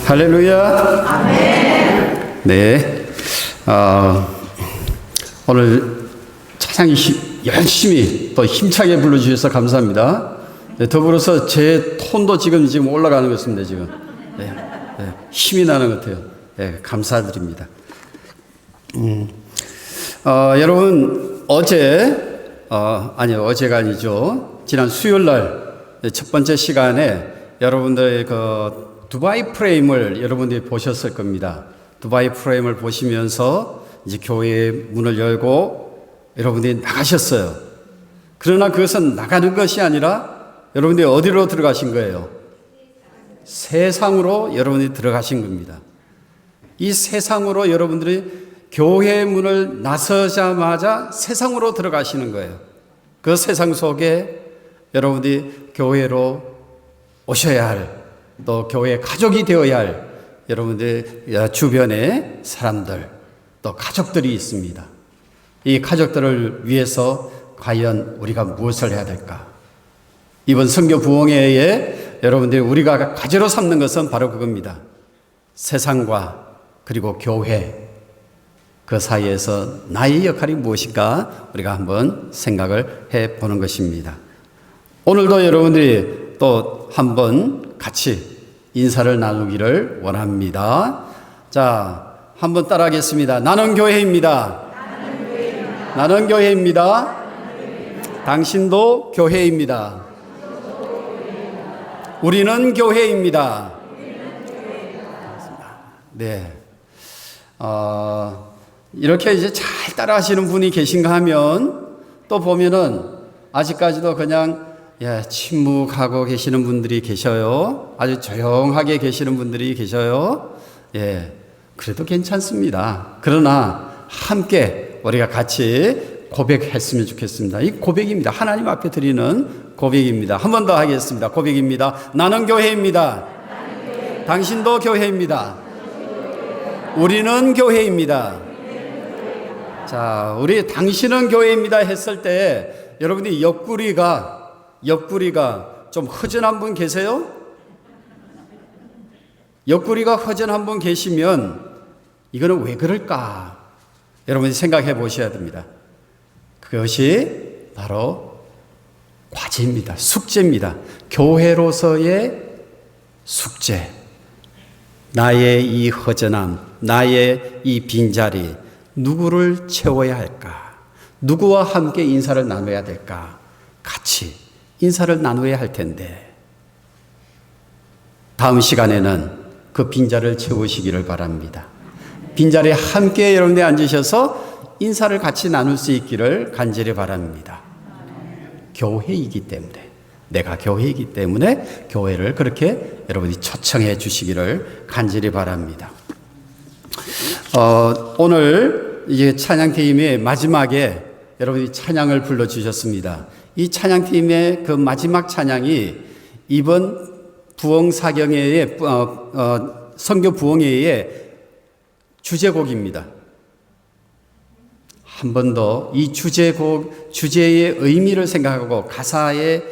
할렐루야. 아멘. 네. 오늘 찬양이 열심히 또 힘차게 불러주셔서 감사합니다. 네, 더불어서 제 톤도 지금 올라가는 것 같습니다. 지금. 네, 힘이 나는 것 같아요. 네, 감사드립니다. 여러분, 어제가 아니죠. 지난 수요일 날 첫 번째 시간에 여러분들의 그 두바이 프레임을 여러분들이 보셨을 겁니다. 두바이 프레임을 보시면서 이제 교회의 문을 열고 여러분들이 나가셨어요. 그러나 그것은 나가는 것이 아니라 여러분들이 어디로 들어가신 거예요? 세상으로 여러분들이 들어가신 겁니다. 이 세상으로 여러분들이 교회의 문을 나서자마자 세상으로 들어가시는 거예요. 그 세상 속에 여러분들이 교회로 오셔야 할, 또 교회 가족이 되어야 할 여러분들 주변에 사람들, 또 가족들이 있습니다. 이 가족들을 위해서 과연 우리가 무엇을 해야 될까? 이번 선교 부흥회에 여러분들이 우리가 과제로 삼는 것은 바로 그겁니다. 세상과 그리고 교회, 그 사이에서 나의 역할이 무엇인가 우리가 한번 생각을 해보는 것입니다. 오늘도 여러분들이 또 한번 같이 인사를 나누기를 원합니다. 자, 한번 따라하겠습니다. 나는 교회입니다. 나는 교회입니다. 당신도 교회입니다. 우리는 교회입니다. 네. 이렇게 이제 잘 따라하시는 분이 계신가 하면 또 보면은 아직까지도 그냥 침묵하고 계시는 분들이 계셔요. 아주 조용하게 계시는 분들이 계셔요. 그래도 괜찮습니다. 그러나 함께 우리가 같이 고백했으면 좋겠습니다. 이 고백입니다. 하나님 앞에 드리는 고백입니다. 한 번 더 하겠습니다. 고백입니다. 나는 교회입니다. 당신도 교회입니다. 우리는 교회입니다. 자, 우리 당신은 교회입니다 했을 때 여러분들이 옆구리가 좀 허전한 분 계세요? 옆구리가 허전한 분 계시면 이거는 왜 그럴까? 여러분이 생각해 보셔야 됩니다. 그것이 바로 과제입니다. 숙제입니다. 교회로서의 숙제. 나의 이 허전함, 나의 이 빈자리, 누구를 채워야 할까? 누구와 함께 인사를 나눠야 될까? 같이 인사를 나눠야 할 텐데 다음 시간에는 그 빈자리를 채우시기를 바랍니다. 빈자리에 함께 여러분들이 앉으셔서 인사를 같이 나눌 수 있기를 간절히 바랍니다. 교회이기 때문에, 내가 교회이기 때문에 교회를 그렇게 여러분이 초청해 주시기를 간절히 바랍니다. 오늘 이제 찬양팀의 마지막에 여러분이 찬양을 불러주셨습니다. 이 찬양팀의 그 마지막 찬양이 이번 부흥사경회의 선교 부흥회의 주제곡입니다. 한 번 더 이 주제의 의미를 생각하고 가사의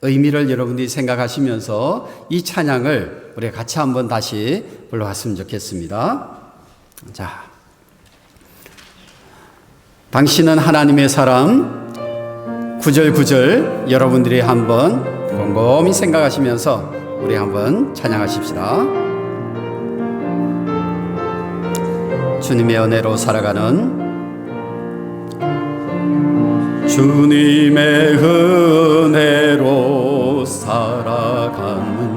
의미를 여러분들이 생각하시면서 이 찬양을 우리 같이 한번 다시 불러왔으면 좋겠습니다. 자, 당신은 하나님의 사람, 구절구절 여러분들이 한번 곰곰이 생각하시면서 우리 한번 찬양하십시다. 주님의 은혜로 살아가는, 주님의 은혜로 살아가는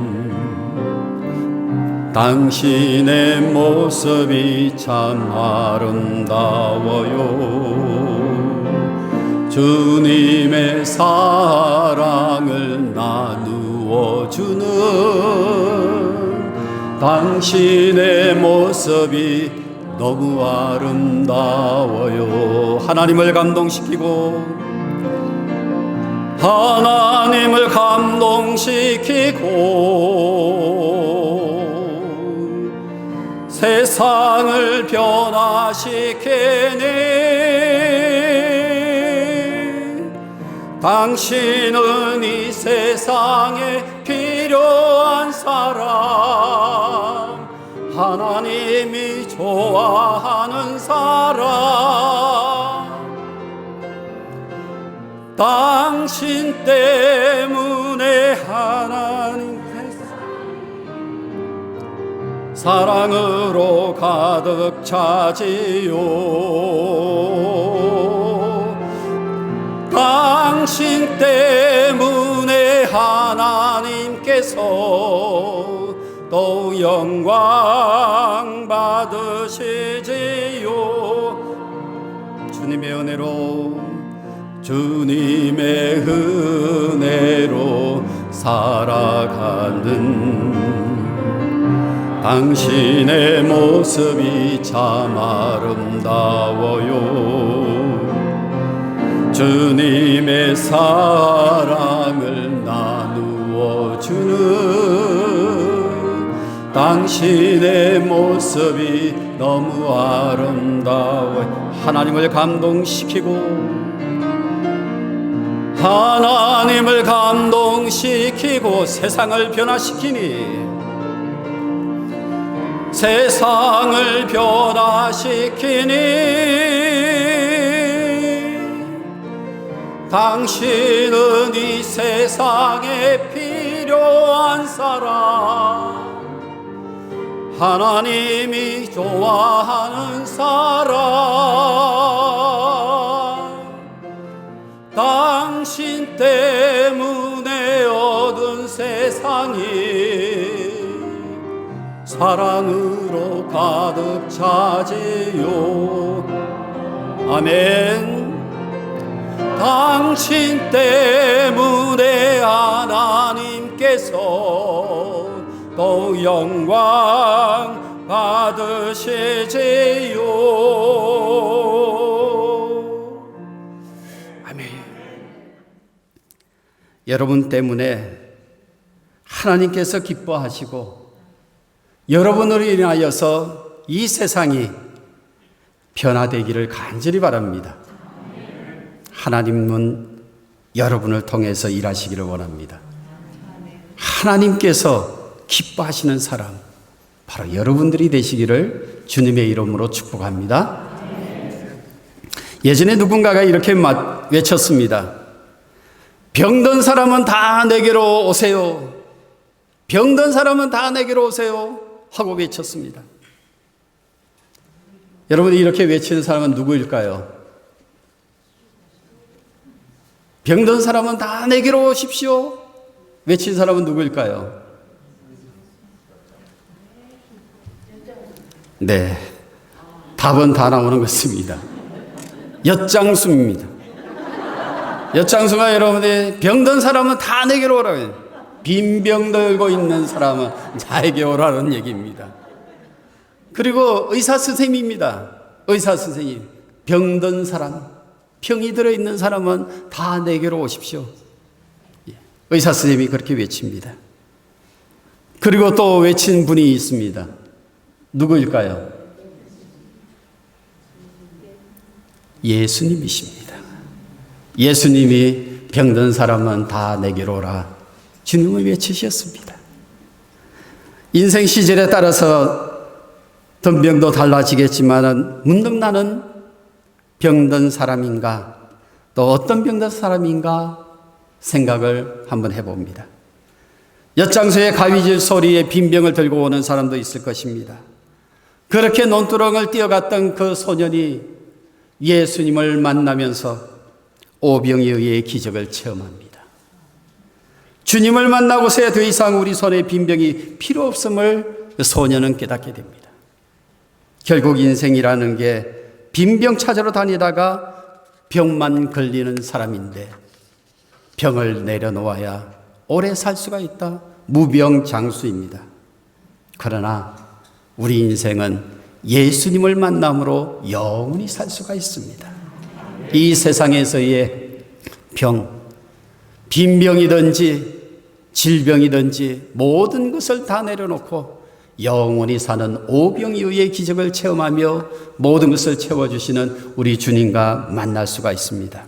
당신의 모습이 참 아름다워요. 주님의 사랑을 나누어 주는 당신의 모습이 너무 아름다워요. 하나님을 감동시키고 세상을 변화시키네. 당신은 이 세상에 필요한 사람, 좋아하는 사람, 당신 때문에 하나님께서 사랑으로 가득 차지요. 당신 때문에 하나님께서 또 영광 받으시지요. 주님의 은혜로, 주님의 은혜로 살아가는 당신의 모습이 참 아름다워요. 주님의 사랑을 나누어 주는 당신의 모습이 너무 아름다워요. 하나님을 감동시키고, 하나님을 감동시키고 세상을 변화시키니, 세상을 변화시키니, 당신은 이 세상에 필요한 사람, 하나님이 좋아하는 사람, 당신 때문에 얻은 세상이 사랑으로 가득 차지요. 아멘. 당신 때문에 하나님께서 또 영광 받으시지요. 아멘. 여러분 때문에 하나님께서 기뻐하시고, 여러분으로 인하여서 이 세상이 변화되기를 간절히 바랍니다. 하나님은 여러분을 통해서 일하시기를 원합니다. 하나님께서 기뻐하시는 사람, 바로 여러분들이 되시기를 주님의 이름으로 축복합니다. 예전에 누군가가 이렇게 외쳤습니다. 병든 사람은 다 내게로 오세요. 병든 사람은 다 내게로 오세요. 하고 외쳤습니다. 여러분이 이렇게 외치는 사람은 누구일까요? 병든 사람은 다 내게로 오십시오. 외친 사람은 누구일까요? 네, 답은 다 나오는 것입니다. 엿장수입니다. 엿장수가 여러분이 병든 사람은 다 내게로 오라고 해요. 빈병 들고 있는 사람은 나에게 오라는 얘기입니다. 그리고 의사 선생님입니다. 의사 선생님, 병든 사람, 병이 들어있는 사람은 다 내게로 오십시오. 의사 선생님이 그렇게 외칩니다. 그리고 또 외친 분이 있습니다. 누구일까요? 예수님이십니다. 예수님이 병든 사람은 다 내게로 오라 주님을 외치셨습니다. 인생 시절에 따라서 덤병도 달라지겠지만 문득 나는 병든 사람인가, 또 어떤 병든 사람인가 생각을 한번 해봅니다. 엿장수의 가위질 소리에 빈병을 들고 오는 사람도 있을 것입니다. 그렇게 논두렁을 뛰어갔던 그 소년이 예수님을 만나면서 오병이에 의해 기적을 체험합니다. 주님을 만나고서야 더 이상 우리 손에 빈병이 필요 없음을 소년은 깨닫게 됩니다. 결국 인생이라는 게 빈병 찾으러 다니다가 병만 걸리는 사람인데, 병을 내려놓아야 오래 살 수가 있다. 무병장수입니다. 그러나 우리 인생은 예수님을 만남으로 영원히 살 수가 있습니다. 이 세상에서의 병, 빈병이든지 질병이든지 모든 것을 다 내려놓고 영원히 사는 오병이어의 기적을 체험하며 모든 것을 채워주시는 우리 주님과 만날 수가 있습니다.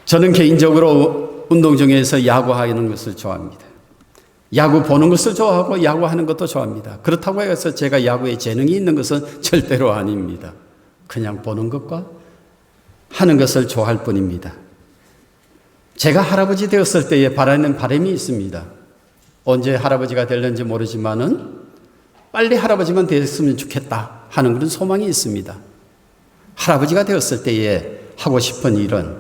저는 개인적으로 운동 중에서 야구하는 것을 좋아합니다. 야구 보는 것을 좋아하고 야구하는 것도 좋아합니다. 그렇다고 해서 제가 야구에 재능이 있는 것은 절대로 아닙니다. 그냥 보는 것과 하는 것을 좋아할 뿐입니다. 제가 할아버지 되었을 때에 바라는 바람이 있습니다. 언제 할아버지가 될는지 모르지만은 빨리 할아버지만 됐으면 좋겠다 하는 그런 소망이 있습니다. 할아버지가 되었을 때에 하고 싶은 일은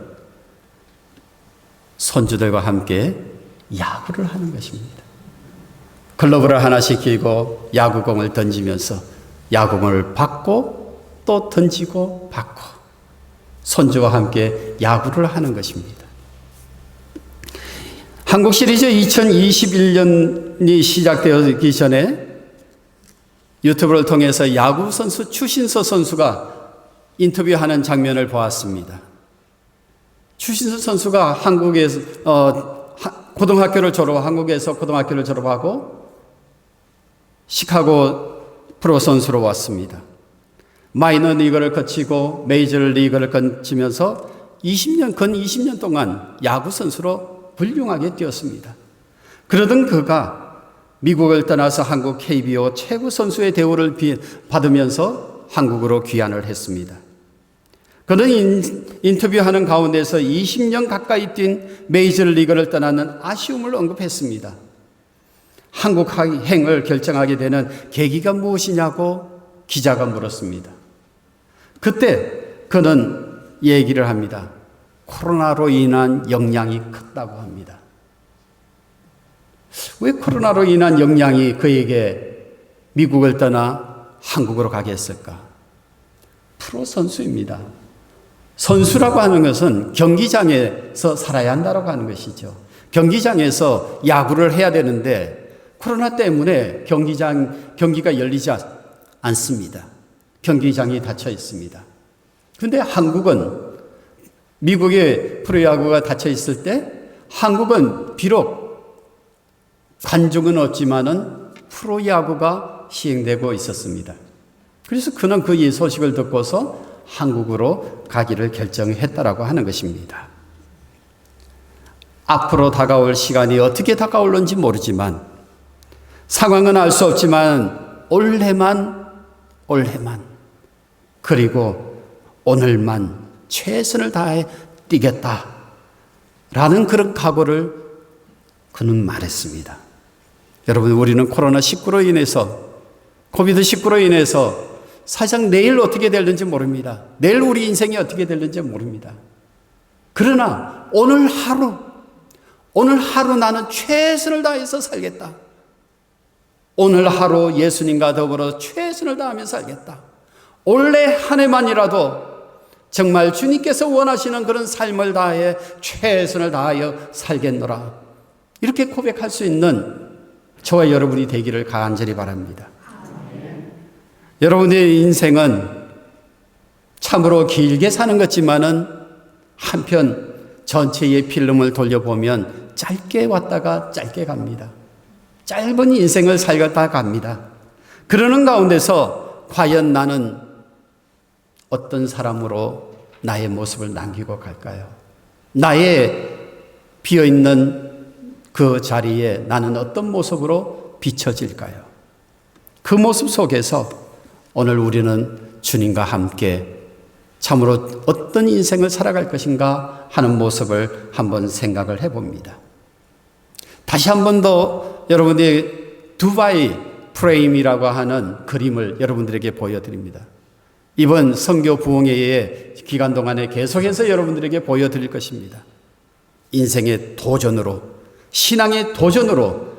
손주들과 함께 야구를 하는 것입니다. 글러브를 하나씩 끼고 야구공을 던지면서 야구공을 받고 또 던지고 받고 손주와 함께 야구를 하는 것입니다. 한국 시리즈 2021년이 시작되기 전에 유튜브를 통해서 야구 선수 추신서 선수가 인터뷰하는 장면을 보았습니다. 추신서 선수가 한국에서 한국에서 고등학교를 졸업하고 시카고 프로 선수로 왔습니다. 마이너 리그를 거치고 메이저 리그를 거치면서 건 20년 동안 야구 선수로 훌륭하게 뛰었습니다. 그러던 그가 미국을 떠나서 한국 KBO 최고 선수의 대우를 받으면서 한국으로 귀환을 했습니다. 그는 인터뷰하는 가운데서 20년 가까이 뛴 메이저 리그를 떠나는 아쉬움을 언급했습니다. 한국행을 결정하게 되는 계기가 무엇이냐고 기자가 물었습니다. 그때 그는 얘기를 합니다. 코로나로 인한 영향이 컸다고 합니다. 왜 코로나로 인한 영향이 그에게 미국을 떠나 한국으로 가게 했을까? 프로 선수입니다. 선수라고 하는 것은 경기장에서 살아야 한다고 하는 것이죠. 경기장에서 야구를 해야 되는데 코로나 때문에 경기가 열리지 않습니다. 경기장이 닫혀 있습니다. 그런데 한국은 미국의 프로야구가 닫혀 있을 때 한국은 비록 관중은 없지만은 프로야구가 시행되고 있었습니다. 그래서 그는 그 소식을 듣고서 한국으로 가기를 결정했다라고 하는 것입니다. 앞으로 다가올 시간이 어떻게 다가올는지 모르지만 상황은 알 수 없지만 올해만 그리고 오늘만 최선을 다해 뛰겠다라는 그런 각오를 그는 말했습니다. 여러분, 우리는 코로나19로 인해서 코비드19로 인해서 사실상 내일 어떻게 될는지 모릅니다. 내일 우리 인생이 어떻게 될는지 모릅니다. 그러나 오늘 하루 나는 최선을 다해서 살겠다. 오늘 하루 예수님과 더불어 최선을 다하며 살겠다. 올해 한 해만이라도 정말 주님께서 원하시는 그런 삶을 다해 최선을 다하여 살겠노라. 이렇게 고백할 수 있는 저와 여러분이 되기를 간절히 바랍니다. 여러분의 인생은 참으로 길게 사는 것지만은 한편 전체의 필름을 돌려보면 짧게 왔다가 짧게 갑니다. 짧은 인생을 살다 갑니다. 그러는 가운데서 과연 나는 어떤 사람으로 나의 모습을 남기고 갈까요? 나의 비어있는 그 자리에 나는 어떤 모습으로 비춰질까요? 그 모습 속에서 오늘 우리는 주님과 함께 참으로 어떤 인생을 살아갈 것인가 하는 모습을 한번 생각을 해봅니다. 다시 한 번 더 여러분들의 두바이 프레임이라고 하는 그림을 여러분들에게 보여드립니다. 이번 선교 부흥회의 기간 동안에 계속해서 여러분들에게 보여드릴 것입니다. 인생의 도전으로, 신앙의 도전으로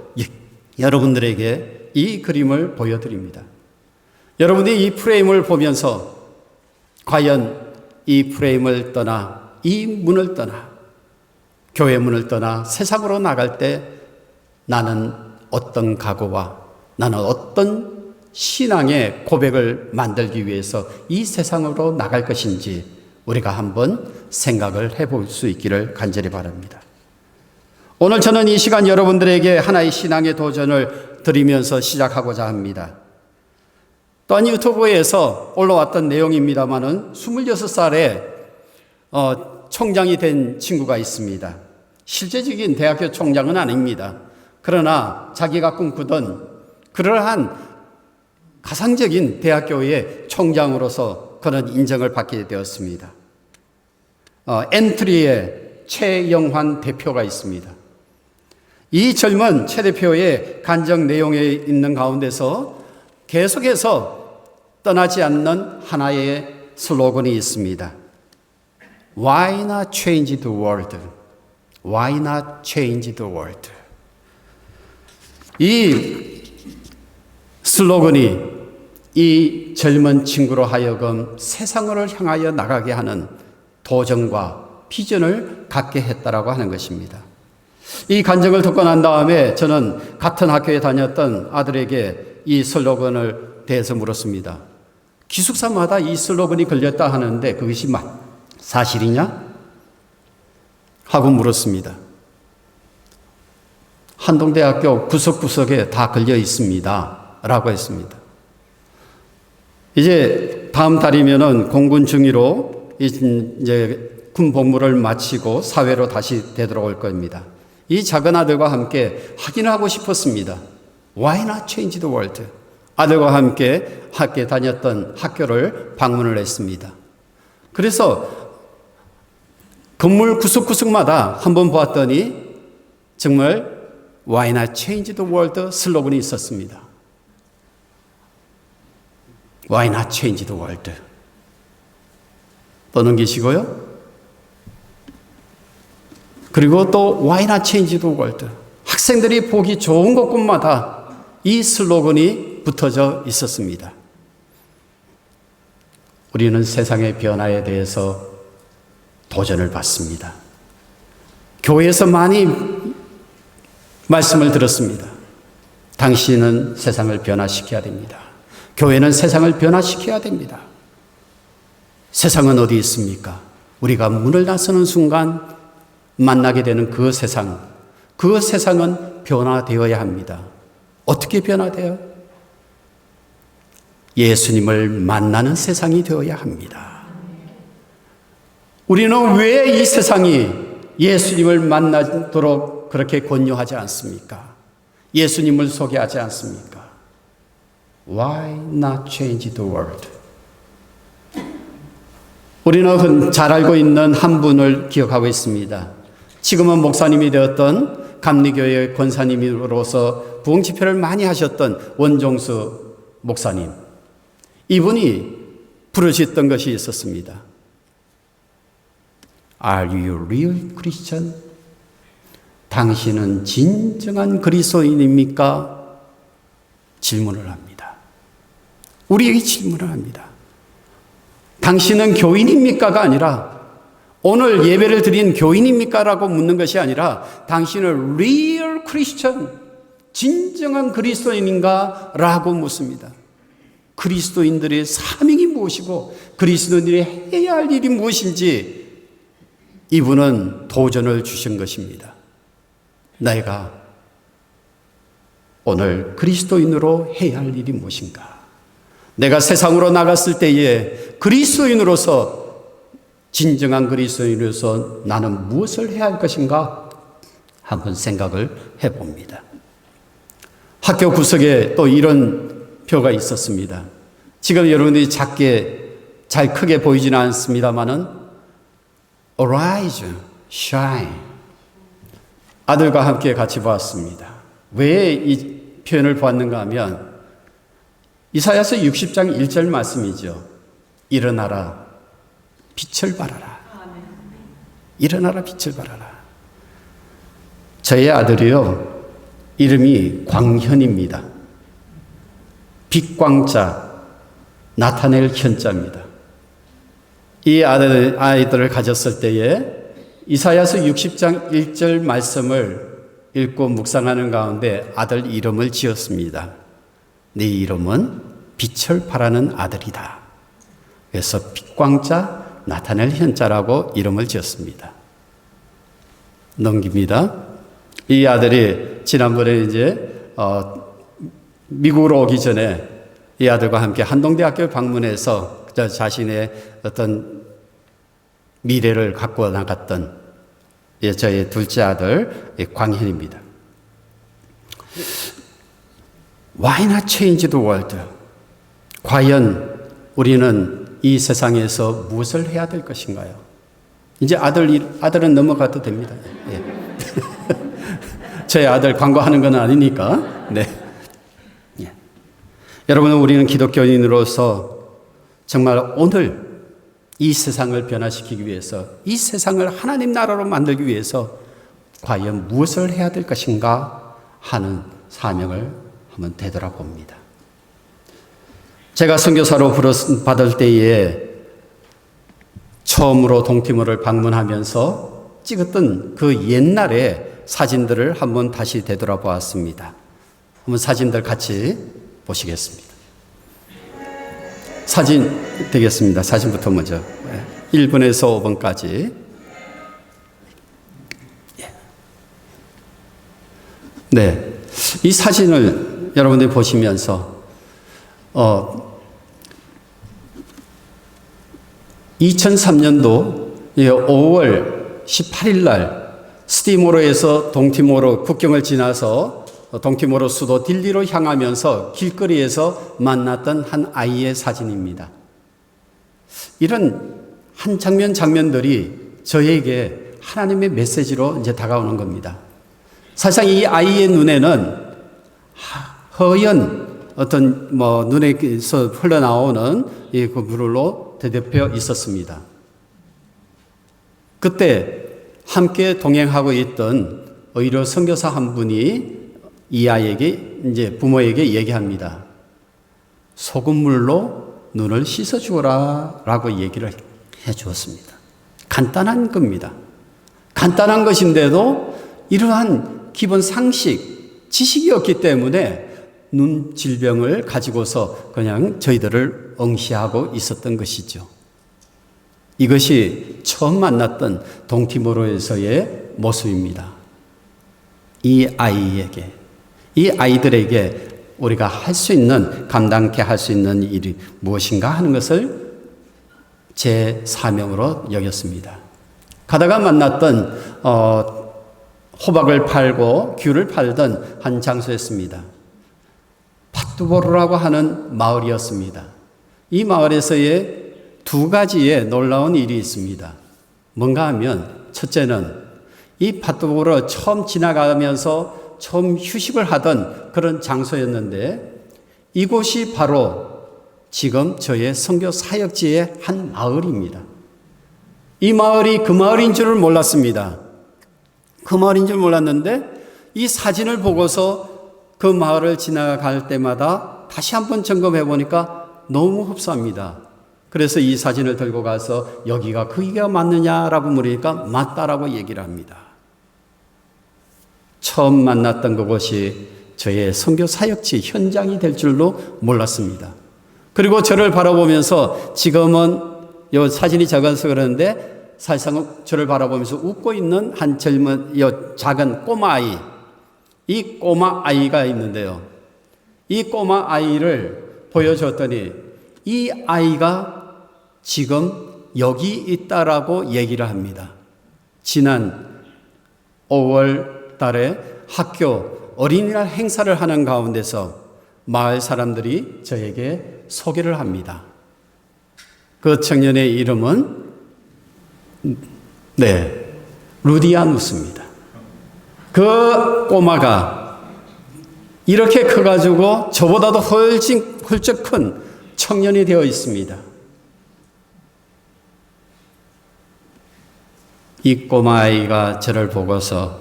여러분들에게 이 그림을 보여드립니다. 여러분들이 이 프레임을 보면서 과연 이 프레임을 떠나, 이 문을 떠나, 교회 문을 떠나 세상으로 나갈 때 나는 어떤 각오와 나는 어떤 신앙의 고백을 만들기 위해서 이 세상으로 나갈 것인지 우리가 한번 생각을 해볼 수 있기를 간절히 바랍니다. 오늘 저는 이 시간 여러분들에게 하나의 신앙의 도전을 드리면서 시작하고자 합니다. 또한 유튜브에서 올라왔던 내용입니다마는 26살에 총장이 된 친구가 있습니다. 실제적인 대학교 총장은 아닙니다. 그러나 자기가 꿈꾸던 그러한 가상적인 대학교의 총장으로서 그는 인정을 받게 되었습니다. 엔트리에 최영환 대표가 있습니다. 이 젊은 최 대표의 간증 내용에 있는 가운데서 계속해서 떠나지 않는 하나의 슬로건이 있습니다. Why not change the world? Why not change the world? 이 슬로건이 이 젊은 친구로 하여금 세상을 향하여 나가게 하는 도전과 비전을 갖게 했다라고 하는 것입니다. 이 간증을 듣고 난 다음에 저는 같은 학교에 다녔던 아들에게 이 슬로건을 대해서 물었습니다. 기숙사마다 이 슬로건이 걸렸다 하는데 그것이 사실이냐? 하고 물었습니다. 한동대학교 구석구석에 다 걸려 있습니다. 라고 했습니다. 이제 다음 달이면은 공군 중위로 이제 군 복무를 마치고 사회로 다시 되돌아올 겁니다. 이 작은 아들과 함께 확인하고 싶었습니다. Why not change the world? 아들과 함께 학교에 다녔던 학교를 방문을 했습니다. 그래서 건물 구석구석마다 한번 보았더니 정말 Why not change the world 슬로건이 있었습니다. Why not change the world? 또 넘기시고요. 그리고 또 Why not change the world? 학생들이 보기 좋은 곳곳마다 이 슬로건이 붙어져 있었습니다. 우리는 세상의 변화에 대해서 도전을 받습니다. 교회에서 많이 말씀을 들었습니다. 당신은 세상을 변화시켜야 됩니다. 교회는 세상을 변화시켜야 됩니다. 세상은 어디 있습니까? 우리가 문을 나서는 순간 만나게 되는 그 세상은 변화되어야 합니다. 어떻게 변화돼요? 예수님을 만나는 세상이 되어야 합니다. 우리는 왜 이 세상이 예수님을 만나도록 그렇게 권유하지 않습니까? 예수님을 소개하지 않습니까? Why not change the world? 우리는 잘 알고 있는 한 분을 기억하고 있습니다. 지금은 목사님이 되었던 감리교회 권사님으로서 부흥 집회를 많이 하셨던 원종수 목사님. 이분이 부르셨던 것이 있었습니다. Are you real Christian? 당신은 진정한 그리스도인입니까? 질문을 합니다. 우리에게 질문을 합니다. 당신은 교인입니까가 아니라 오늘 예배를 드린 교인입니까? 라고 묻는 것이 아니라 당신은 real Christian, 진정한 그리스도인인가? 라고 묻습니다. 그리스도인들의 사명이 무엇이고 그리스도인들이 해야 할 일이 무엇인지 이분은 도전을 주신 것입니다. 내가 오늘 그리스도인으로 해야 할 일이 무엇인가? 내가 세상으로 나갔을 때에 그리스도인으로서 진정한 그리스도인으로서 나는 무엇을 해야 할 것인가? 한번 생각을 해봅니다. 학교 구석에 또 이런 표가 있었습니다. 지금 여러분들이 작게 잘 크게 보이지는 않습니다만은 Arise, shine. 아들과 함께 같이 보았습니다. 왜 이 표현을 보았는가 하면 이사야서 60장 1절 말씀이죠. 일어나라, 빛을 발하라. 일어나라, 빛을 발하라. 저의 아들이요, 이름이 광현입니다. 빛광자, 나타낼 현자입니다. 이 아이들을 가졌을 때에 이사야서 60장 1절 말씀을 읽고 묵상하는 가운데 아들 이름을 지었습니다. 네 이름은 빛을 발하는 아들이다. 그래서 빛광자, 나타낼 현자라고 이름을 지었습니다. 넘깁니다. 이 아들이 지난번에 이제 미국으로 오기 전에 이 아들과 함께 한동대학교 방문해서 자신의 어떤 미래를 갖고 나갔던 저의 둘째 아들 광현입니다. Why not change the world? 과연 우리는 이 세상에서 무엇을 해야 될 것인가요? 이제 아들은 넘어가도 됩니다. 예. 저희 아들 광고하는 건 아니니까. 네. 예. 여러분, 우리는 기독교인으로서 정말 오늘 이 세상을 변화시키기 위해서, 이 세상을 하나님 나라로 만들기 위해서 과연 무엇을 해야 될 것인가 하는 사명을 한번 되돌아봅니다. 제가 선교사로 받을 때에 처음으로 동티모를 방문하면서 찍었던 그 옛날의 사진들을 한번 다시 되돌아보았습니다. 한번 사진들 같이 보시겠습니다. 사진 되겠습니다. 사진부터 먼저 1번에서 5번까지. 네, 이 사진을 여러분들이 보시면서 2003년도 5월 18일 날 스티모로에서 동티모로 국경을 지나서 동티모로 수도 딜리로 향하면서 길거리에서 만났던 한 아이의 사진입니다. 이런 한 장면들이 저에게 하나님의 메시지로 이제 다가오는 겁니다. 사실상 이 아이의 눈에는 허연 어떤 눈에서 흘러나오는 이 그 물로 대덮여 있었습니다. 그때 함께 동행하고 있던 의료 선교사 한 분이 이 아이에게 이제 부모에게 얘기합니다. 소금물로 눈을 씻어 주어라라고 얘기를 해 주었습니다. 간단한 겁니다. 간단한 것인데도 이러한 기본 상식, 지식이 없기 때문에 눈 질병을 가지고서 그냥 저희들을 응시하고 있었던 것이죠. 이것이 처음 만났던 동티모로에서의 모습입니다. 이 아이에게, 이 아이들에게 우리가 할 수 있는, 감당케 할 수 있는 일이 무엇인가 하는 것을 제 사명으로 여겼습니다. 가다가 만났던 호박을 팔고 귤을 팔던 한 장소였습니다. 파투보르라고 하는 마을이었습니다. 이 마을에서의 두 가지의 놀라운 일이 있습니다. 뭔가 하면 첫째는 이 파투보르 처음 지나가면서 처음 휴식을 하던 그런 장소였는데 이곳이 바로 지금 저의 선교 사역지의 한 마을입니다. 이 마을이 그 마을인 줄을 몰랐습니다. 그 마을인 줄 몰랐는데 이 사진을 보고서 그 마을을 지나갈 때마다 다시 한번 점검해 보니까 너무 흡사합니다. 그래서 이 사진을 들고 가서 여기가 거기가 맞느냐라고 물으니까 맞다라고 얘기를 합니다. 처음 만났던 그곳이 저의 선교 사역지 현장이 될 줄로 몰랐습니다. 그리고 저를 바라보면서 지금은 이 사진이 적어서 그러는데 사실상 저를 바라보면서 웃고 있는 한 젊은 작은 꼬마 아이, 이 꼬마 아이가 있는데요. 이 꼬마 아이를 보여줬더니 이 아이가 지금 여기 있다라고 얘기를 합니다. 지난 5월 달에 학교 어린이날 행사를 하는 가운데서 마을 사람들이 저에게 소개를 합니다. 그 청년의 이름은 루디아누스입니다. 그 꼬마가 이렇게 커가지고 저보다도 훌쩍 큰 청년이 되어 있습니다. 이 꼬마아이가 저를 보고서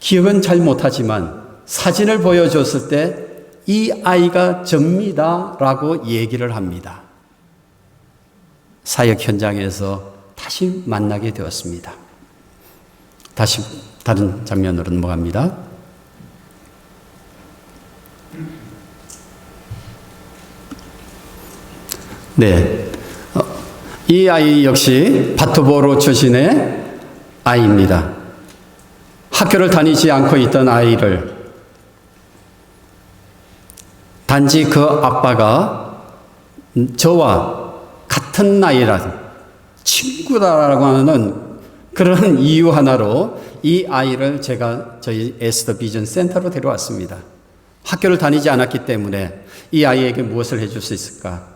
기억은 잘 못하지만 사진을 보여줬을 때 이 아이가 접니다 라고 얘기를 합니다. 사역 현장에서 다시 만나게 되었습니다. 다시 다른 장면으로 넘어갑니다. 네, 이 아이 역시 파투보르 출신의 아이입니다. 학교를 다니지 않고 있던 아이를 단지 그 아빠가 저와 같은 나이라 친구다라고 하는 그런 이유 하나로 이 아이를 제가 저희 에스더 비전 센터로 데려왔습니다. 학교를 다니지 않았기 때문에 이 아이에게 무엇을 해줄 수 있을까?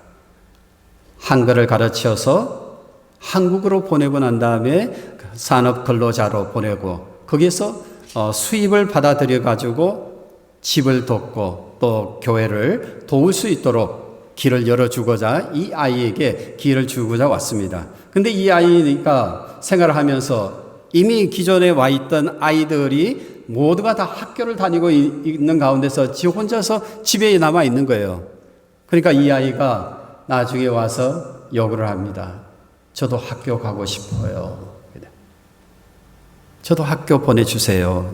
한글을 가르쳐서 한국으로 보내고 난 다음에 산업 근로자로 보내고 거기에서 수입을 받아들여 가지고 집을 돕고 또 교회를 도울 수 있도록 길을 열어주고자 이 아이에게 기회를 주고자 왔습니다. 근데 이 아이가 생활을 하면서 이미 기존에 와 있던 아이들이 모두가 다 학교를 다니고 있는 가운데서 지 혼자서 집에 남아 있는 거예요. 그러니까 이 아이가 나중에 와서 요구를 합니다. 저도 학교 가고 싶어요. 저도 학교 보내주세요.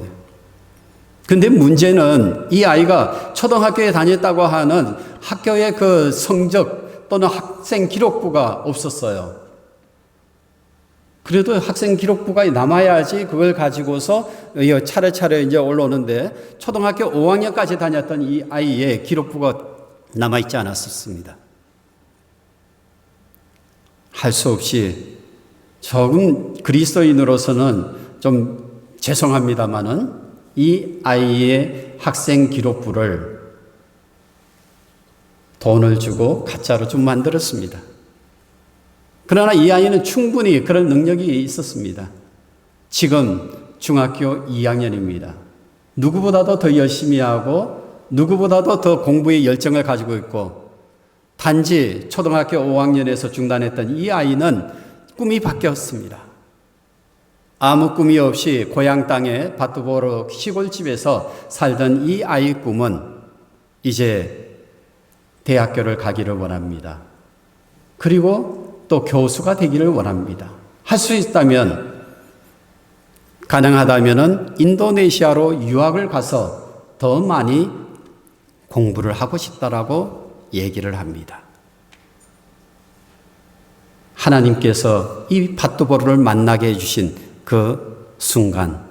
근데 문제는 이 아이가 초등학교에 다녔다고 하는 학교의 그 성적 또는 학생 기록부가 없었어요. 그래도 학생 기록부가 남아야지 그걸 가지고서 차례차례 이제 올라오는데 초등학교 5학년까지 다녔던 이 아이의 기록부가 남아있지 않았었습니다. 할 수 없이 조금 그리스도인으로서는 좀 죄송합니다마는 이 아이의 학생 기록부를 돈을 주고 가짜로 좀 만들었습니다. 그러나 이 아이는 충분히 그런 능력이 있었습니다. 지금 중학교 2학년입니다. 누구보다도 더 열심히 하고 누구보다도 더 공부에 열정을 가지고 있고 단지 초등학교 5학년에서 중단했던 이 아이는 꿈이 바뀌었습니다. 아무 꿈이 없이 고향 땅에 바투보르 시골집에서 살던 이 아이의 꿈은 이제 대학교를 가기를 원합니다. 그리고 또 교수가 되기를 원합니다. 할 수 있다면, 가능하다면 인도네시아로 유학을 가서 더 많이 공부를 하고 싶다라고 얘기를 합니다. 하나님께서 이 바투보르를 만나게 해주신 그 순간,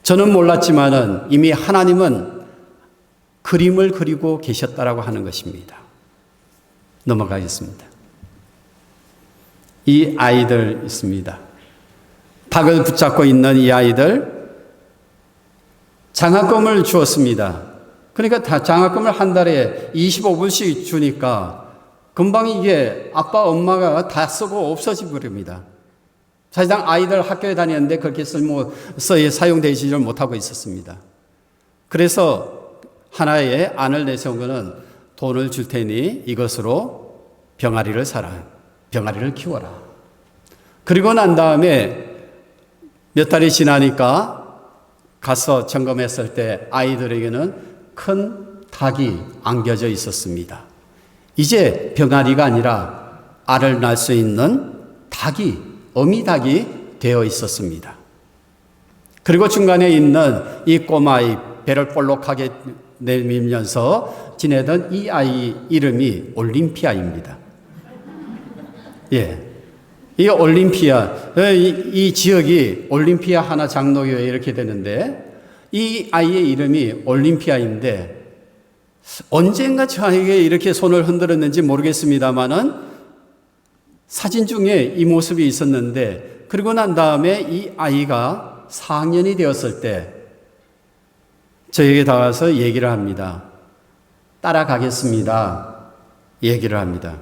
저는 몰랐지만은 이미 하나님은 그림을 그리고 계셨다라고 하는 것입니다. 넘어가겠습니다. 이 아이들 있습니다. 닭을 붙잡고 있는 이 아이들 장학금을 주었습니다. 그러니까 장학금을 한 달에 25불씩 주니까 금방 이게 아빠 엄마가 다 쓰고 없어져 버립니다. 사실상 아이들 학교에 다녔는데 그렇게 사용되지를 못하고 있었습니다. 그래서 하나의 안을 내세운 것은 돈을 줄 테니 이것으로 병아리를 사라. 병아리를 키워라. 그리고 난 다음에 몇 달이 지나니까 가서 점검했을 때 아이들에게는 큰 닭이 안겨져 있었습니다. 이제 병아리가 아니라 알을 낳을 수 있는 닭이, 어미닭이 되어 있었습니다. 그리고 중간에 있는 이 꼬마아이, 배를 볼록하게 내밀면서 지내던 이 아이 이름이 올림피아입니다. 예. 이 올림피아, 이 지역이 올림피아 하나 장로교회 이렇게 되는데 이 아이의 이름이 올림피아인데 언젠가 저에게 이렇게 손을 흔들었는지 모르겠습니다만은 사진 중에 이 모습이 있었는데 그리고 난 다음에 이 아이가 4학년이 되었을 때 저에게 나와서 얘기를 합니다. 따라가겠습니다. 얘기를 합니다.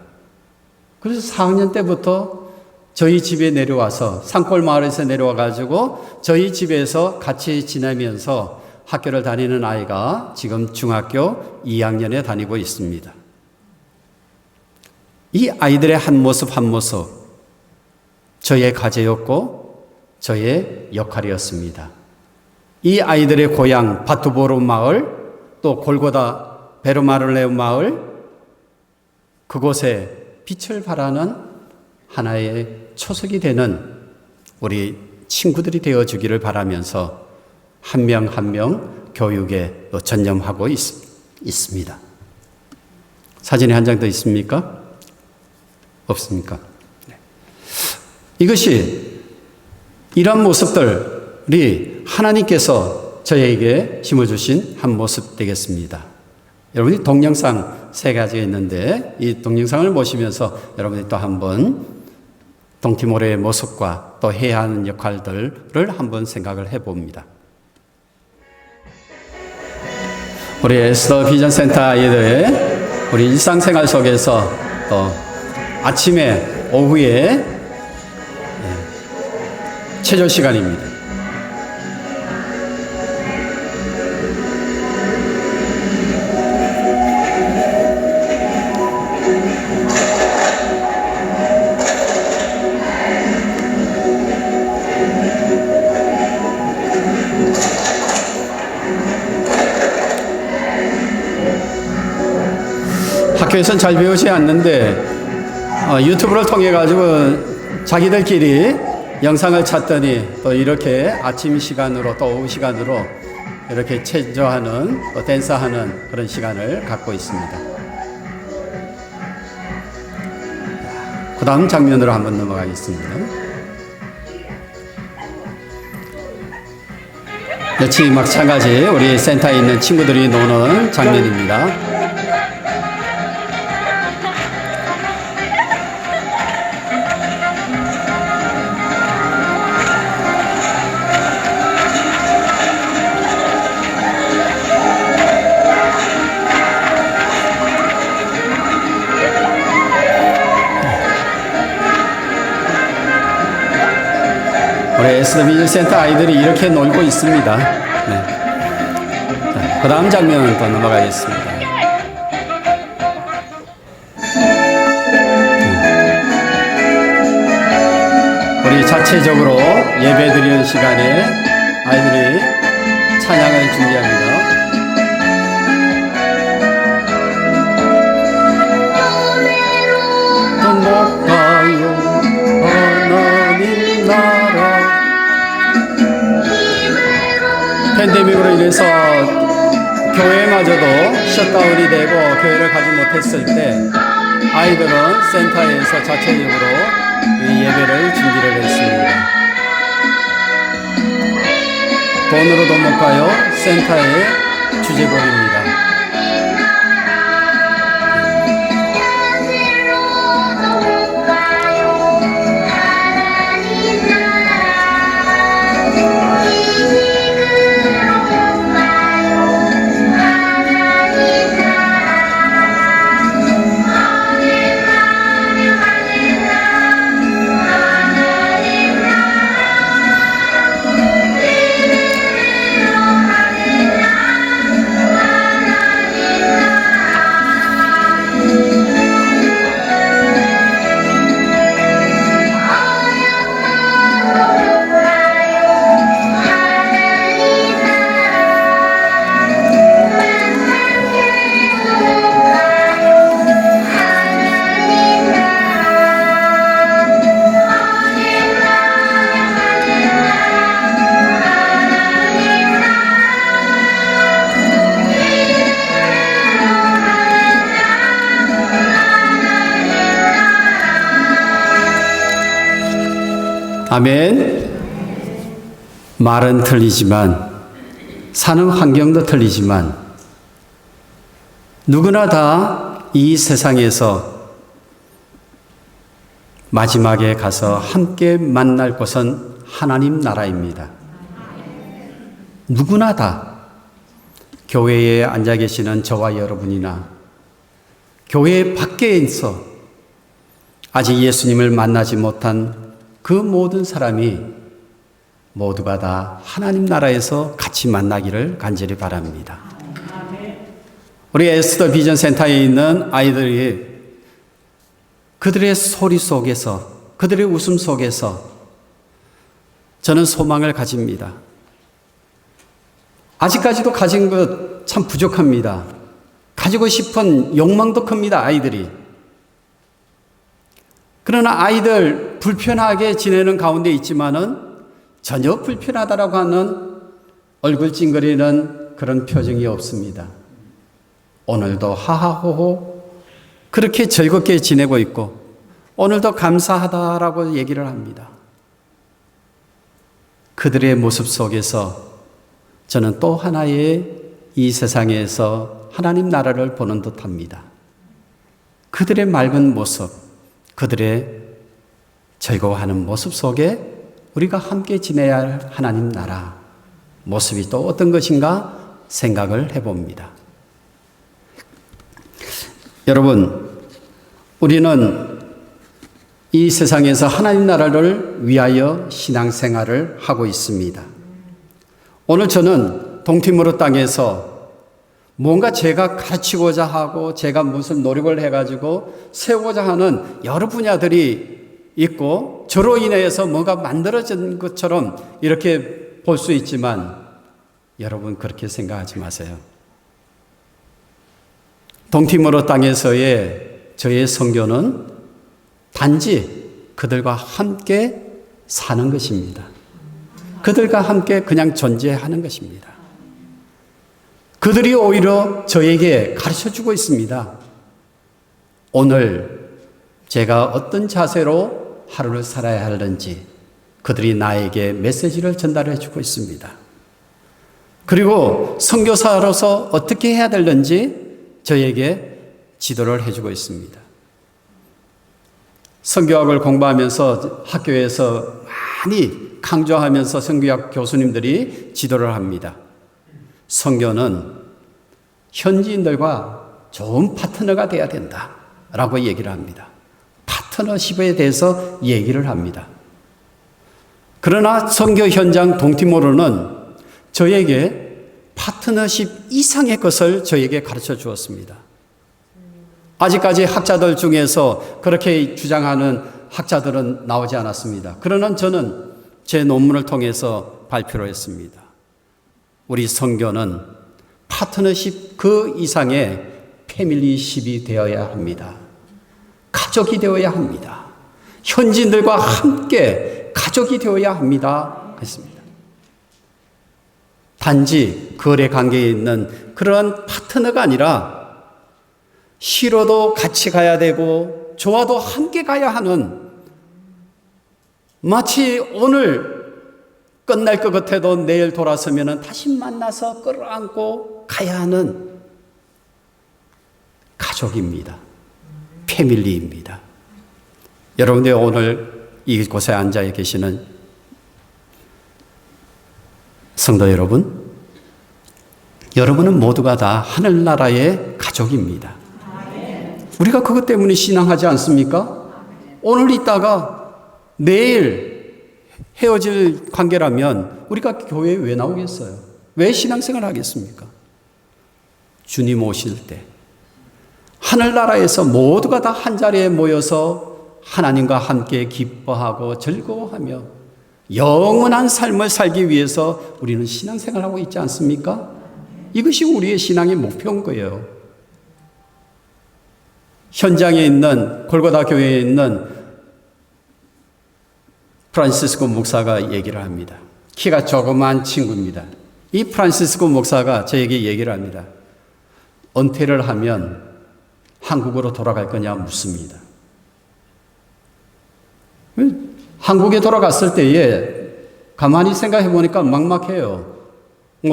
그래서 4학년 때부터 저희 집에 내려와서 산골 마을에서 내려와 가지고 저희 집에서 같이 지내면서 학교를 다니는 아이가 지금 중학교 2학년에 다니고 있습니다. 이 아이들의 한 모습 한 모습 저의 과제였고 저의 역할이었습니다. 이 아이들의 고향 바투보르 마을 또 골고다 베르마를레 마을 그곳에 빛을 발하는 하나의 초석이 되는 우리 친구들이 되어주기를 바라면서 한 명 한 명 교육에 전념하고 있습니다. 사진이 한 장 더 있습니까? 없습니까? 네. 이것이 이런 모습들이 하나님께서 저에게 심어주신 한 모습 되겠습니다. 여러분이 동영상 3가지가 있는데 이 동영상을 보시면서 여러분이 또 한번 동티모르의 모습과 또 해야 하는 역할들을 한번 생각을 해봅니다. 우리 에스더 비전 센터 아이들의 우리 일상생활 속에서 또 아침에 오후에 체조 시간입니다. 학교에서는 잘 배우지 않는데 유튜브를 통해 가지고 자기들끼리 영상을 찾더니 또 이렇게 아침 시간으로 또 오후 시간으로 이렇게 체조하는 또 댄스하는 그런 시간을 갖고 있습니다. 그 다음 장면으로 한번 넘어가겠습니다. 역시 마찬가지 우리 센터에 있는 친구들이 노는 장면입니다. 우리 에스더 비전 센터 아이들이 이렇게 놀고 있습니다. 네. 자, 그 다음 장면은 또 넘어가겠습니다. 우리 자체적으로 예배 드리는 시간에 아이들이 찬양을 준비합니다. 높아요 하나님 나라. 팬데믹으로 인해서 교회마저도 셧다운이 되고 교회를 가지 못했을 때 아이들은 센터에서 자체적으로 예배를 준비를 했습니다. 돈으로도 못 가요. 센터의 주제곡입니다. 아멘. 말은 틀리지만 사는 환경도 틀리지만 누구나 다 이 세상에서 마지막에 가서 함께 만날 곳은 하나님 나라입니다. 누구나 다 교회에 앉아 계시는 저와 여러분이나 교회 밖에서 아직 예수님을 만나지 못한 그 모든 사람이 모두가 다 하나님 나라에서 같이 만나기를 간절히 바랍니다. 우리 에스더 비전 센터에 있는 아이들이 그들의 소리 속에서, 그들의 웃음 속에서 저는 소망을 가집니다. 아직까지도 가진 것 참 부족합니다. 가지고 싶은 욕망도 큽니다, 아이들이. 그러나 아이들 불편하게 지내는 가운데 있지만은 전혀 불편하다라고 하는 얼굴 찡그리는 그런 표정이 없습니다. 오늘도 하하호호 그렇게 즐겁게 지내고 있고 오늘도 감사하다라고 얘기를 합니다. 그들의 모습 속에서 저는 또 하나의 이 세상에서 하나님 나라를 보는 듯합니다. 그들의 맑은 모습, 그들의 즐거워하는 모습 속에 우리가 함께 지내야 할 하나님 나라 모습이 또 어떤 것인가 생각을 해봅니다. 여러분, 우리는 이 세상에서 하나님 나라를 위하여 신앙생활을 하고 있습니다. 오늘 저는 동티모르 땅에서 뭔가 제가 가르치고자 하고 제가 무슨 노력을 해가지고 세우고자 하는 여러 분야들이 있고 저로 인해서 뭔가 만들어진 것처럼 이렇게 볼 수 있지만 여러분 그렇게 생각하지 마세요. 동티모르 땅에서의 저의 선교는 단지 그들과 함께 사는 것입니다. 그들과 함께 그냥 존재하는 것입니다. 그들이 오히려 저에게 가르쳐주고 있습니다. 오늘 제가 어떤 자세로 하루를 살아야 하는지 그들이 나에게 메시지를 전달해 주고 있습니다. 그리고 선교사로서 어떻게 해야 되는지 저에게 지도를 해주고 있습니다. 선교학을 공부하면서 학교에서 많이 강조하면서 선교학 교수님들이 지도를 합니다. 선교는 현지인들과 좋은 파트너가 돼야 된다라고 얘기를 합니다. 파트너십에 대해서 얘기를 합니다. 그러나 선교 현장 동티모르는 저에게 파트너십 이상의 것을 저에게 가르쳐 주었습니다. 아직까지 학자들 중에서 그렇게 주장하는 학자들은 나오지 않았습니다. 그러나 저는 제 논문을 통해서 발표를 했습니다. 우리 선교는 파트너십 그 이상의 패밀리십이 되어야 합니다. 가족이 되어야 합니다. 현지인들과 함께 가족이 되어야 합니다. 했습니다. 단지 거래 관계에 있는 그런 파트너가 아니라 싫어도 같이 가야 되고 좋아도 함께 가야 하는, 마치 오늘 끝날 것 같아도 내일 돌아서면 다시 만나서 끌어안고 가야 하는 가족입니다. 패밀리입니다. 여러분들 오늘 이곳에 앉아 계시는 성도 여러분, 여러분은 모두가 다 하늘나라의 가족입니다. 우리가 그것 때문에 신앙하지 않습니까? 오늘 있다가 내일 헤어질 관계라면 우리가 교회에 왜 나오겠어요? 왜 신앙생활 하겠습니까? 주님 오실 때 하늘나라에서 모두가 다 한자리에 모여서 하나님과 함께 기뻐하고 즐거워하며 영원한 삶을 살기 위해서 우리는 신앙생활하고 있지 않습니까? 이것이 우리의 신앙의 목표인 거예요. 현장에 있는 골고다 교회에 있는 프란시스코 목사가 얘기를 합니다. 키가 조그만 친구입니다. 이 프란시스코 목사가 저에게 얘기를 합니다. 은퇴를 하면 한국으로 돌아갈 거냐 묻습니다. 한국에 돌아갔을 때에 가만히 생각해 보니까 막막해요.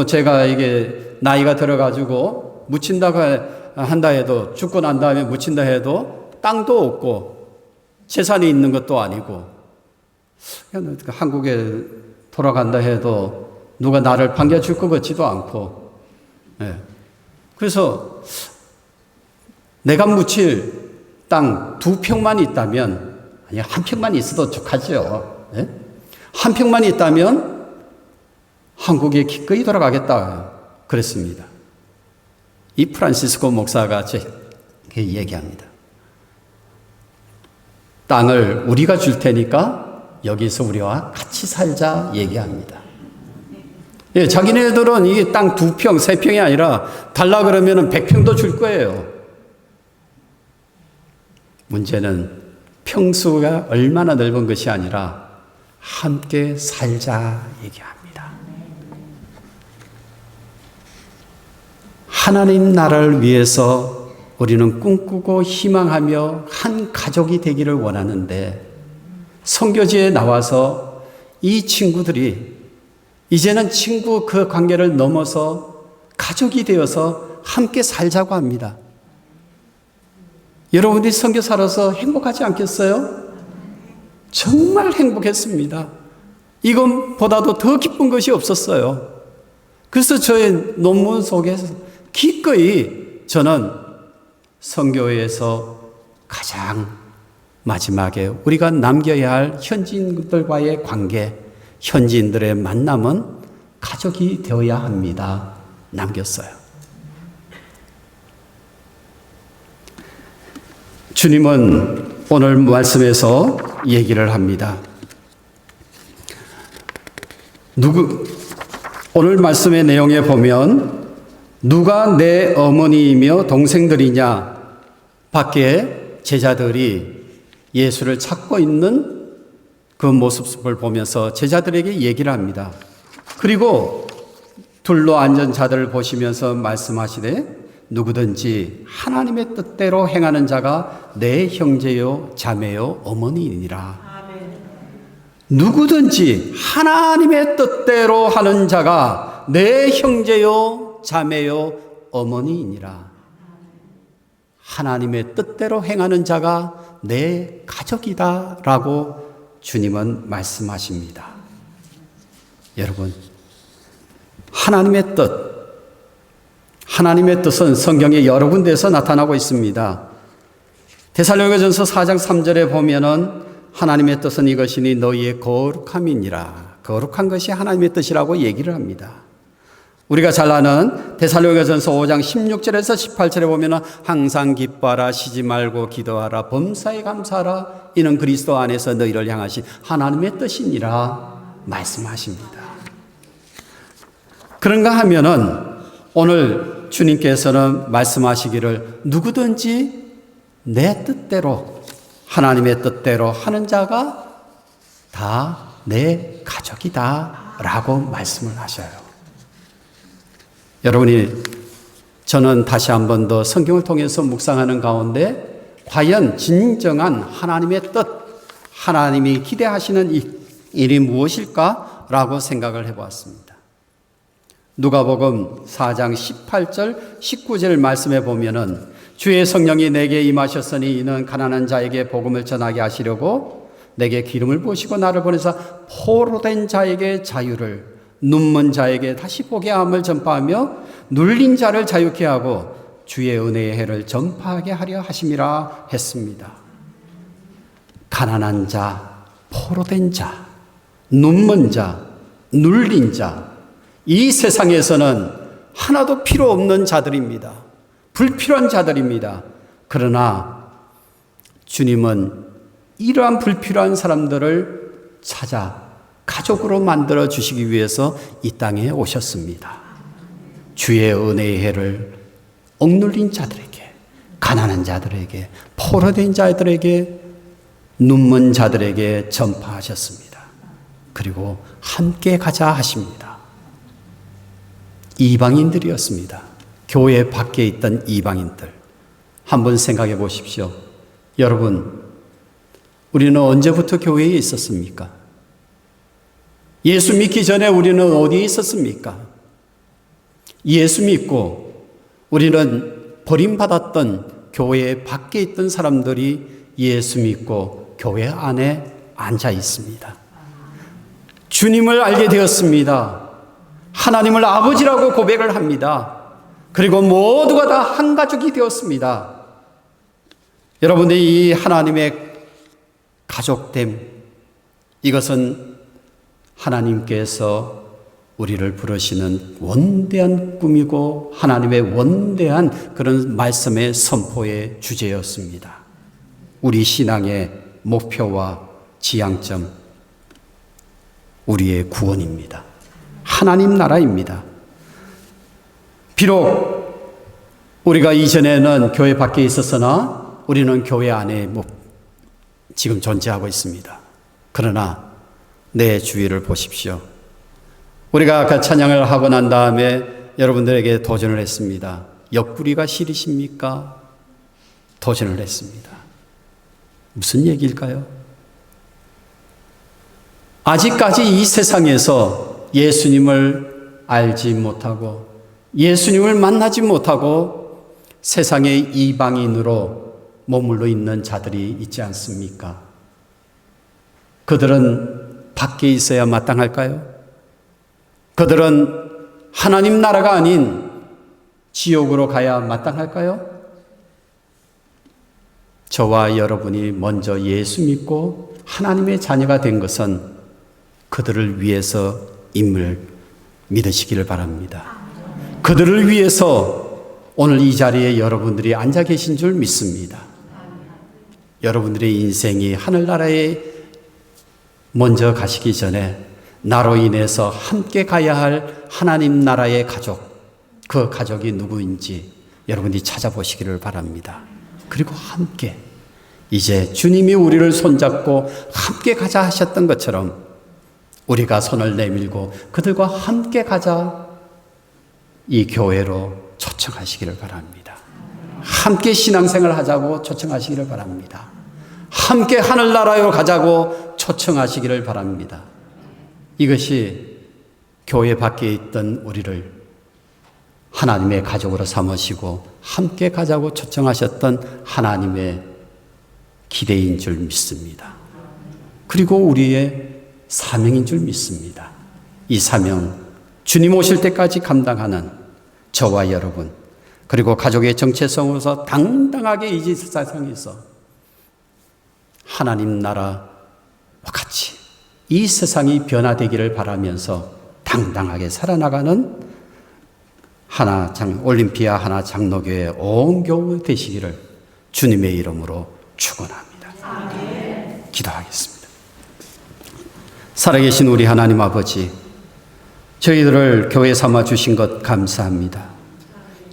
제가 이게 나이가 들어가지고 묻힌다고 한다 해도, 죽고 난 다음에 묻힌다 해도 땅도 없고 재산이 있는 것도 아니고, 한국에 돌아간다 해도 누가 나를 반겨줄 것 같지도 않고, 그래서 내가 묻힐 땅 2평만 있다면, 아니 1평만 있어도 좋겠죠. 한 평만 있다면 한국에 기꺼이 돌아가겠다 그랬습니다. 이 프란시스코 목사가 저에게 얘기합니다. 땅을 우리가 줄 테니까 여기서 우리와 같이 살자 얘기합니다. 자기네들은 이게 땅 2평, 3평이 아니라 달라 그러면 100평도 줄 거예요. 문제는 평수가 얼마나 넓은 것이 아니라 함께 살자 얘기합니다. 하나님 나라를 위해서 우리는 꿈꾸고 희망하며 한 가족이 되기를 원하는데, 선교지에 나와서 이 친구들이 이제는 친구 그 관계를 넘어서 가족이 되어서 함께 살자고 합니다. 여러분들이 선교사로서 행복하지 않겠어요? 정말 행복했습니다. 이것보다도 더 기쁜 것이 없었어요. 그래서 저의 논문 속에서 기꺼이 저는 선교회에서 가장 마지막에 우리가 남겨야 할 현지인들과의 관계, 현지인들의 만남은 가족이 되어야 합니다. 남겼어요. 주님은 오늘 말씀에서 얘기를 합니다. 오늘 말씀의 내용에 보면 누가 내 어머니이며 동생들이냐, 밖에 제자들이 예수를 찾고 있는 그 모습을 보면서 제자들에게 얘기를 합니다. 그리고 둘러 앉은 자들을 보시면서 말씀하시되 누구든지 하나님의 뜻대로 행하는 자가 내 형제요 자매요 어머니이니라. 누구든지 하나님의 뜻대로 하는 자가 내 형제요 자매요 어머니이니라. 하나님의 뜻대로 행하는 자가 내 가족이다 라고 주님은 말씀하십니다. 여러분, 하나님의 뜻은 성경에 여러 군데에서 나타나고 있습니다. 데살로니가전서 4장 3절에 보면은 하나님의 뜻은 이것이니 너희의 거룩함이니라. 거룩한 것이 하나님의 뜻이라고 얘기를 합니다. 우리가 잘 아는 데살로니가전서 5장 16절에서 18절에 보면은 항상 기뻐하라, 쉬지 말고 기도하라, 범사에 감사하라, 이는 그리스도 안에서 너희를 향하신 하나님의 뜻이니라 말씀하십니다. 그런가 하면은 오늘 주님께서는 말씀하시기를 누구든지 내 뜻대로, 하나님의 뜻대로 하는 자가 다 내 가족이다 라고 말씀을 하셔요. 여러분이, 저는 다시 한 번 더 성경을 통해서 묵상하는 가운데 과연 진정한 하나님의 뜻, 하나님이 기대하시는 일이 무엇일까 라고 생각을 해보았습니다. 누가복음 4장 18절 19절 말씀에 보면은 주의 성령이 내게 임하셨으니 이는 가난한 자에게 복음을 전하게 하시려고 내게 기름을 부으시고 나를 보내사 포로된 자에게 자유를, 눈먼 자에게 다시 보게 함을 전파하며 눌린 자를 자유케 하고 주의 은혜의 해를 전파하게 하려 하심이라 했습니다. 가난한 자, 포로된 자, 눈먼 자, 눌린 자, 이 세상에서는 하나도 필요 없는 자들입니다. 불필요한 자들입니다. 그러나 주님은 이러한 불필요한 사람들을 찾아 가족으로 만들어 주시기 위해서 이 땅에 오셨습니다. 주의 은혜의 해를 억눌린 자들에게, 가난한 자들에게, 포로된 자들에게, 눈먼 자들에게 전파하셨습니다. 그리고 함께 가자 하십니다. 이방인들이었습니다. 교회 밖에 있던 이방인들. 한번 생각해 보십시오. 여러분, 우리는 언제부터 교회에 있었습니까? 예수 믿기 전에 우리는 어디에 있었습니까? 예수 믿고 우리는 버림받았던 교회 밖에 있던 사람들이 예수 믿고 교회 안에 앉아 있습니다. 주님을 알게 되었습니다. 하나님을 아버지라고 고백을 합니다. 그리고 모두가 다 한 가족이 되었습니다. 여러분들이 이 하나님의 가족됨, 이것은 하나님께서 우리를 부르시는 원대한 꿈이고 하나님의 원대한 그런 말씀의 선포의 주제였습니다. 우리 신앙의 목표와 지향점, 우리의 구원입니다. 하나님 나라입니다. 비록 우리가 이전에는 교회 밖에 있었으나 우리는 교회 안에 지금 존재하고 있습니다. 그러나 내 주위를 보십시오. 우리가 아까 찬양을 하고 난 다음에 여러분들에게 도전을 했습니다. 옆구리가 시리십니까? 도전을 했습니다. 무슨 얘기일까요? 아직까지 이 세상에서 예수님을 알지 못하고 예수님을 만나지 못하고 세상의 이방인으로 머물러 있는 자들이 있지 않습니까? 그들은 밖에 있어야 마땅할까요? 그들은 하나님 나라가 아닌 지옥으로 가야 마땅할까요? 저와 여러분이 먼저 예수 믿고 하나님의 자녀가 된 것은 그들을 위해서 임을 믿으시기를 바랍니다. 그들을 위해서 오늘 이 자리에 여러분들이 앉아 계신 줄 믿습니다. 여러분들의 인생이 하늘나라에 먼저 가시기 전에 나로 인해서 함께 가야 할 하나님 나라의 가족, 그 가족이 누구인지 여러분이 찾아보시기를 바랍니다. 그리고 함께 이제 주님이 우리를 손잡고 함께 가자 하셨던 것처럼 우리가 손을 내밀고 그들과 함께 가자 이 교회로 초청하시기를 바랍니다. 함께 신앙생활 하자고 초청하시기를 바랍니다. 함께 하늘나라로 가자고 초청하시기를 바랍니다. 이것이 교회 밖에 있던 우리를 하나님의 가족으로 삼으시고 함께 가자고 초청하셨던 하나님의 기대인 줄 믿습니다. 그리고 우리의 사명인 줄 믿습니다. 이 사명, 주님 오실 때까지 감당하는 저와 여러분, 그리고 가족의 정체성으로서 당당하게 이 세상에서 하나님 나라와 같이 이 세상이 변화되기를 바라면서 당당하게 살아나가는 올림피아 하나 장로교회 온 교회 되시기를 주님의 이름으로 축원합니다. 기도하겠습니다. 살아계신 우리 하나님 아버지, 저희들을 교회 삼아 주신 것 감사합니다.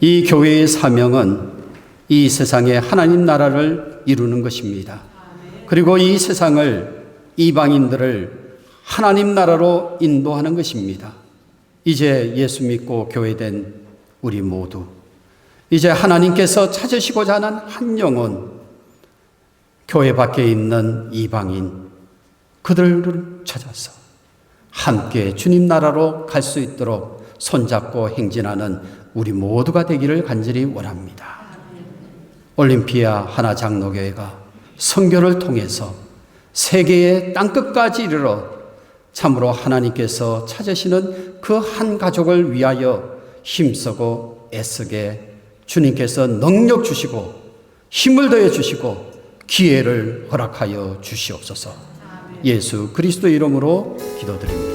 이 교회의 사명은 이 세상에 하나님 나라를 이루는 것입니다. 그리고 이 세상을, 이방인들을 하나님 나라로 인도하는 것입니다. 이제 예수 믿고 교회된 우리 모두, 이제 하나님께서 찾으시고자 하는 한 영혼, 교회 밖에 있는 이방인, 그들을 찾아서 함께 주님 나라로 갈 수 있도록 손잡고 행진하는 우리 모두가 되기를 간절히 원합니다. 올림피아 하나 장로교회가 선교를 통해서 세계의 땅끝까지 이르러 참으로 하나님께서 찾으시는 그 한 가족을 위하여 힘쓰고 애쓰게 주님께서 능력 주시고 힘을 더해 주시고 기회를 허락하여 주시옵소서. 예수 그리스도 이름으로 기도드립니다.